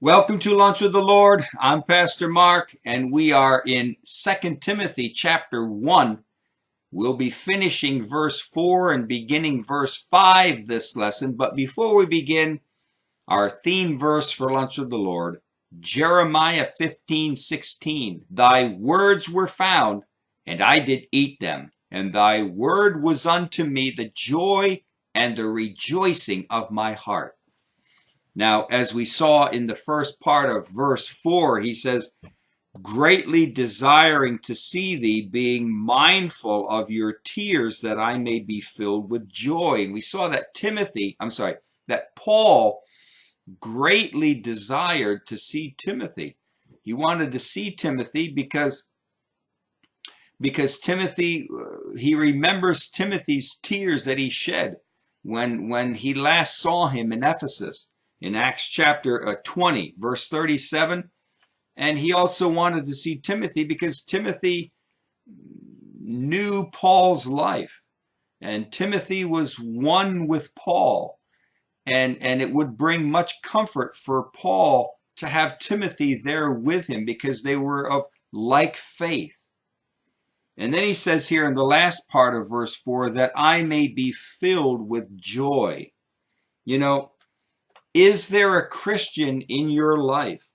Welcome to Lunch with the Lord. I'm Pastor Mark, and we are in 2 Timothy chapter 1. We'll be finishing verse 4 and beginning verse 5 this lesson. But before we begin, our theme verse for Lunch with the Lord, Jeremiah 15:16. Thy words were found, and I did eat them, and thy word was unto me the joy and the rejoicing of my heart. Now, as we saw in the first part of verse 4, he says, greatly desiring to see thee, being mindful of your tears, that I may be filled with joy. And we saw that that Paul greatly desired to see Timothy. He wanted to see Timothy because Timothy, he remembers Timothy's tears that he shed when he last saw him in Ephesus. In Acts chapter 20, verse 37. And he also wanted to see Timothy because Timothy knew Paul's life. And Timothy was one with Paul. And it would bring much comfort for Paul to have Timothy there with him because they were of like faith. And then he says here in the last part of verse 4, that I may be filled with joy. You know, is there a Christian in your life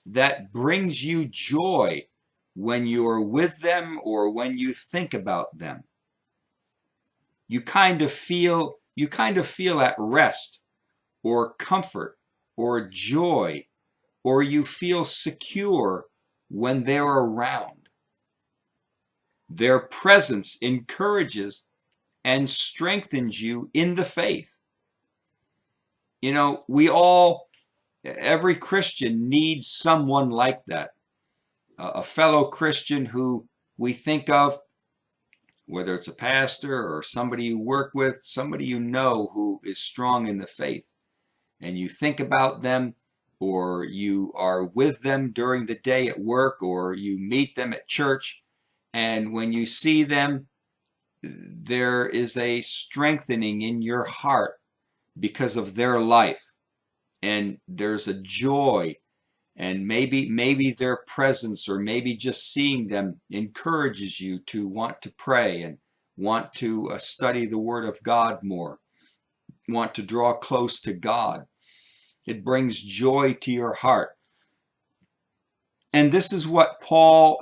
that brings you joy when you're with them or when you think about them? You kind of feel at rest or comfort or joy, or you feel secure when they're around. Their presence encourages and strengthens you in the faith. You know, every Christian needs someone like that. A fellow Christian who we think of, whether it's a pastor or somebody you work with, somebody you know who is strong in the faith. And you think about them, or you are with them during the day at work, or you meet them at church. And when you see them, there is a strengthening in your heart because of their life, and there's a joy, and maybe their presence, or maybe just seeing them encourages you to want to pray and want to study the Word of God more, want to draw close to God. It brings joy to your heart. And this is what Paul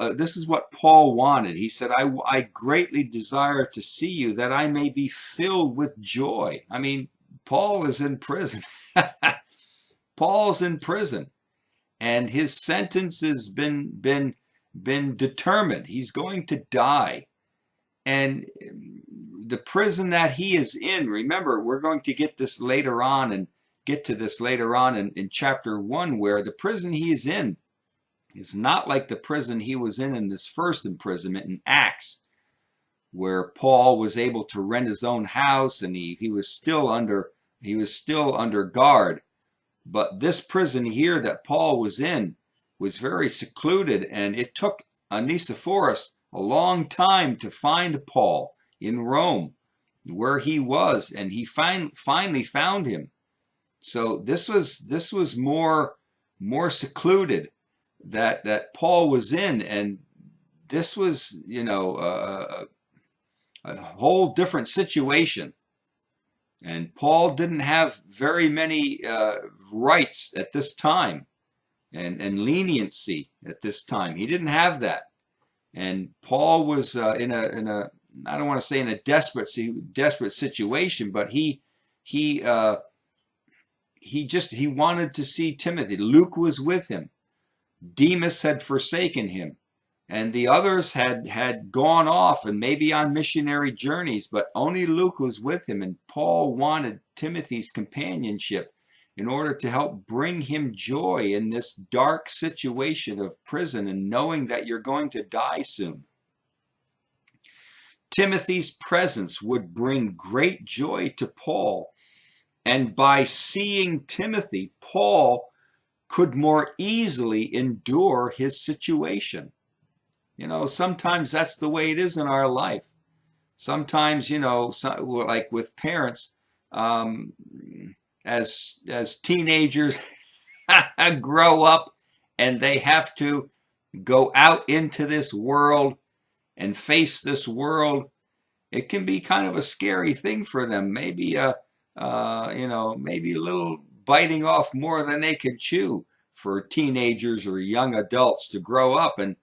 wanted. He said, I greatly desire to see you, that I may be filled with joy. I mean, Paul is in prison. Paul's in prison, and his sentence has been determined. He's going to die. And the prison that he is in, remember, we're going to get to this later on in chapter 1, where the prison he is in is not like the prison he was in this first imprisonment in Acts, where Paul was able to rent his own house, and he was still under guard. But this prison here that Paul was in was very secluded, and it took Onesiphorus a long time to find Paul in Rome, where he was, and he finally found him. So this was more secluded that Paul was in, and this was, a whole different situation. And Paul didn't have very many rights at this time, and leniency at this time. He didn't have that. And Paul was in a I don't want to say in a desperate situation, but he wanted to see Timothy. Luke was with him. Demas had forsaken him, and the others had gone off and maybe on missionary journeys, but only Luke was with him. And Paul wanted Timothy's companionship in order to help bring him joy in this dark situation of prison and knowing that you're going to die soon. Timothy's presence would bring great joy to Paul, and by seeing Timothy, Paul could more easily endure his situation. You know, sometimes that's the way it is in our life. Sometimes, like with parents, as teenagers, grow up and they have to go out into this world and face this world, it can be kind of a scary thing for them. Maybe maybe a little biting off more than they could chew for teenagers or young adults to grow up, and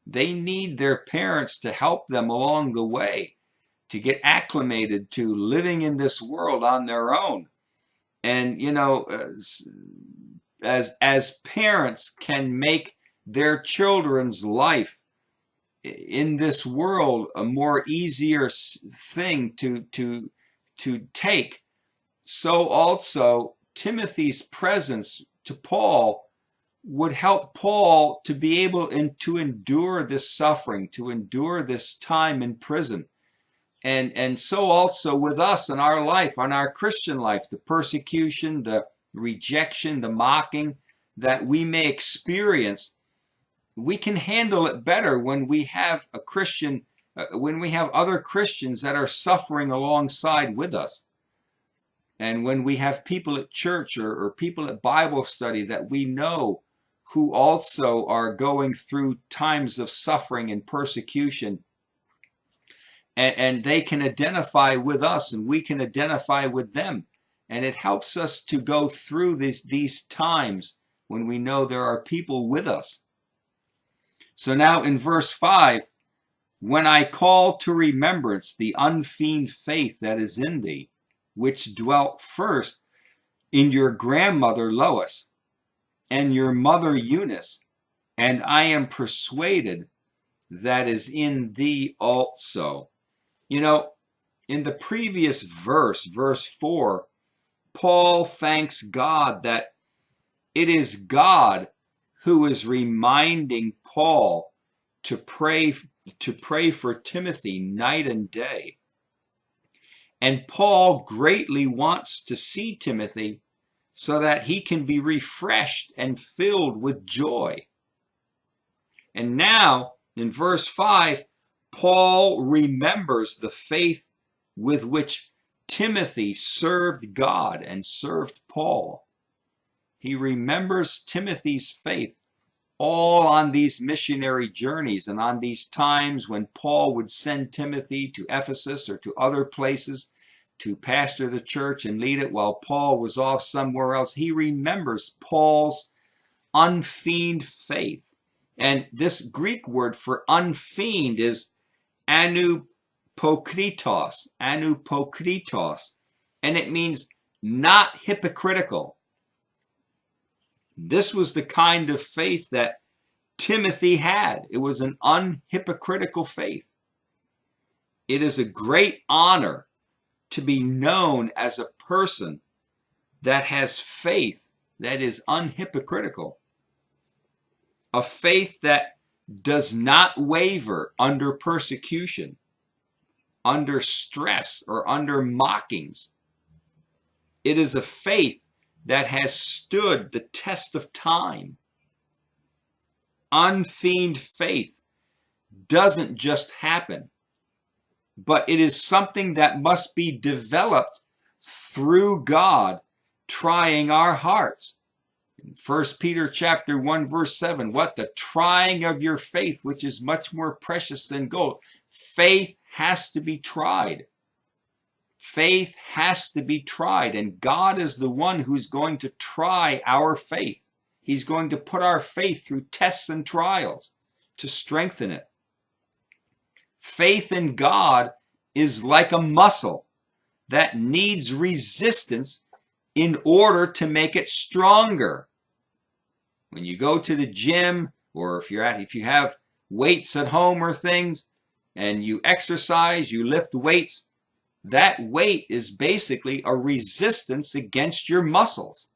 they need their parents to help them along the way to get acclimated to living in this world on their own. And as parents can make their children's life in this world a more easier thing to take, so also Timothy's presence to Paul would help Paul to be able to endure this suffering, to endure this time in prison. And so also with us in our life, on our Christian life, the persecution, the rejection, the mocking that we may experience, we can handle it better when we have a Christian, when we have other Christians that are suffering alongside with us. And when we have people at church or people at Bible study that we know who also are going through times of suffering and persecution, and they can identify with us and we can identify with them. And it helps us to go through these times when we know there are people with us. So now in verse 5, when I call to remembrance the unfeigned faith that is in thee, which dwelt first in your grandmother Lois and your mother Eunice, and I am persuaded that is in thee also. In the previous verse, verse 4, Paul thanks God that it is God who is reminding Paul to pray for Timothy night and day. And Paul greatly wants to see Timothy so that he can be refreshed and filled with joy. And now, in verse 5, Paul remembers the faith with which Timothy served God and served Paul. He remembers Timothy's faith all on these missionary journeys and on these times when Paul would send Timothy to Ephesus or to other places to pastor the church and lead it while Paul was off somewhere else. He remembers Paul's unfeigned faith. And this Greek word for unfeigned is anupokritos, and it means not hypocritical. This was the kind of faith that Timothy had. It was an unhypocritical faith. It is a great honor to be known as a person that has faith that is unhypocritical. A faith that does not waver under persecution, under stress, or under mockings. It is a faith that has stood the test of time. Unfeigned faith doesn't just happen, but it is something that must be developed through God trying our hearts. In 1 Peter chapter 1 verse 7, what? The trying of your faith, which is much more precious than gold. Faith has to be tried. Faith has to be tried, and God is the one who's going to try our faith. He's going to put our faith through tests and trials to strengthen it. Faith in God is like a muscle that needs resistance in order to make it stronger. When you go to the gym, or if you have weights at home or things, and you exercise, you lift weights, that weight is basically a resistance against your muscles.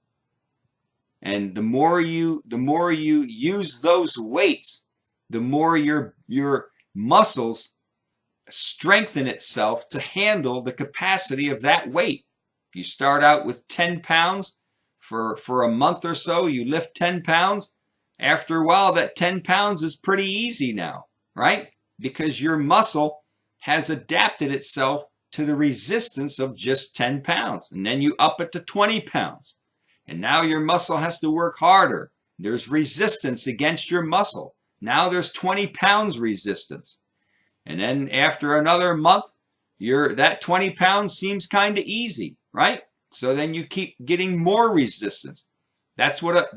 And the more you use those weights, the more your muscles strengthen itself to handle the capacity of that weight. If you start out with 10 pounds, for a month or so, you lift 10 pounds. After a while, that 10 pounds is pretty easy now, right? Because your muscle has adapted itself to the resistance of just 10 pounds. And then you up it to 20 pounds. And now your muscle has to work harder. There's resistance against your muscle. Now there's 20 pounds resistance. And then after another month, that 20 pounds seems kind of easy, right? So then you keep getting more resistance. That's what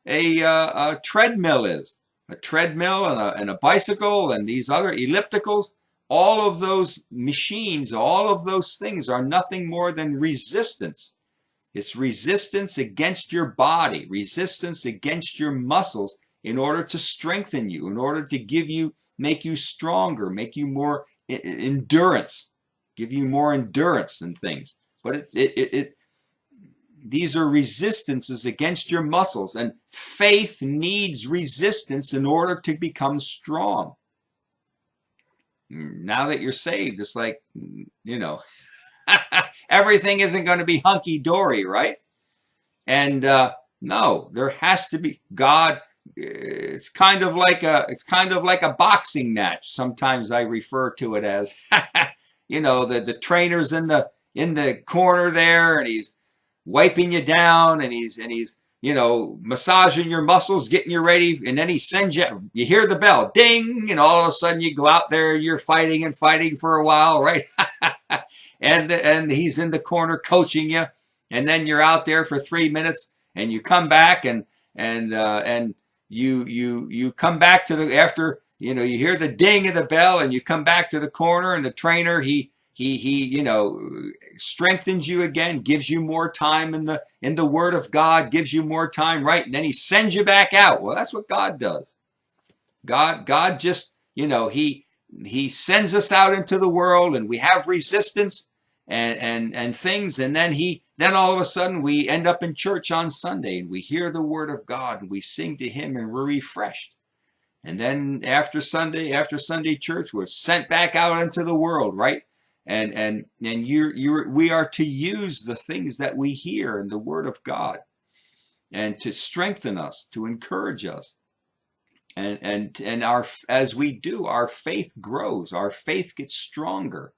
a treadmill is. A treadmill and a bicycle and these other ellipticals, all of those machines, all of those things are nothing more than resistance. It's resistance against your body, resistance against your muscles in order to strengthen you, in order to make you stronger, make you more endurance, give you more endurance and things. But these are resistances against your muscles, and faith needs resistance in order to become strong. Now that you're saved, it's like, everything isn't going to be hunky-dory, right? And no, there has to be God. It's kind of like a boxing match. Sometimes I refer to it as, the trainer's in the corner there, and he's wiping you down, and he's massaging your muscles, getting you ready, and then he sends you. You hear the bell, ding, and all of a sudden you go out there and you're fighting for a while, right? and he's in the corner coaching you, and then you're out there for 3 minutes, and you come back and you come back to after you hear the ding of the bell, and you come back to the corner, and the trainer he strengthens you again, gives you more time in the Word of God, gives you more time, right? And then he sends you back out. Well, that's what God does. God just he sends us out into the world, and we have resistance and things, and then all of a sudden we end up in church on Sunday, and we hear the Word of God, and we sing to Him, and we're refreshed. And then after Sunday church, we're sent back out into the world, right? And we are to use the things that we hear in the Word of God, and to strengthen us, to encourage us, and as we do, our faith grows, our faith gets stronger.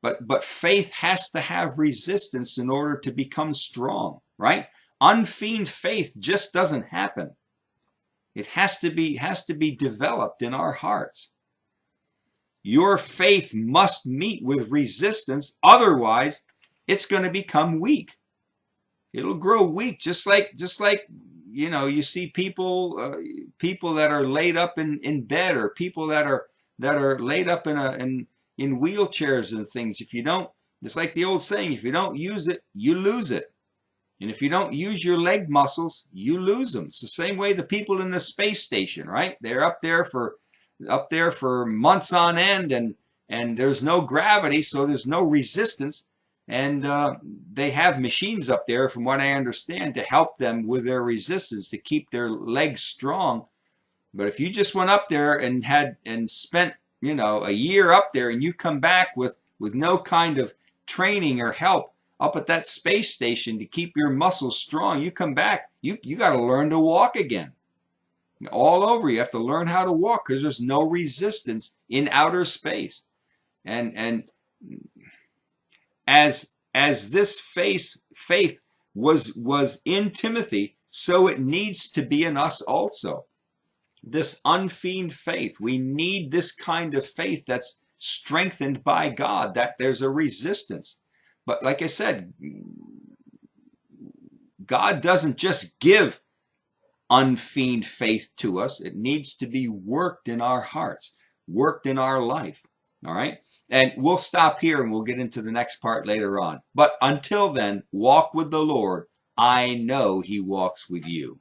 But faith has to have resistance in order to become strong, right? Unfeigned faith just doesn't happen. It has to be developed in our hearts. Your faith must meet with resistance, otherwise it's going to become weak. It'll grow weak, just like you see people that are laid up in bed, or people that are laid up in wheelchairs and things. If you don't, it's like the old saying, if you don't use it, you lose it. And if you don't use your leg muscles, you lose them. It's the same way the people in the space station, right? They're up there for months on end, and there's no gravity, so there's no resistance. And they have machines up there, from what I understand, to help them with their resistance, to keep their legs strong. But if you just went up there and spent a year up there, and you come back with no kind of training or help up at that space station to keep your muscles strong, you come back, you got to learn to walk again. All over, you have to learn how to walk, because there's no resistance in outer space. And as this faith was in Timothy, so it needs to be in us also. This unfeigned faith, we need this kind of faith that's strengthened by God, that there's a resistance. But like I said, God doesn't just give unfeigned faith to us. It needs to be worked in our hearts, worked in our life. All right? And we'll stop here, and we'll get into the next part later on. But until then, walk with the Lord. I know He walks with you.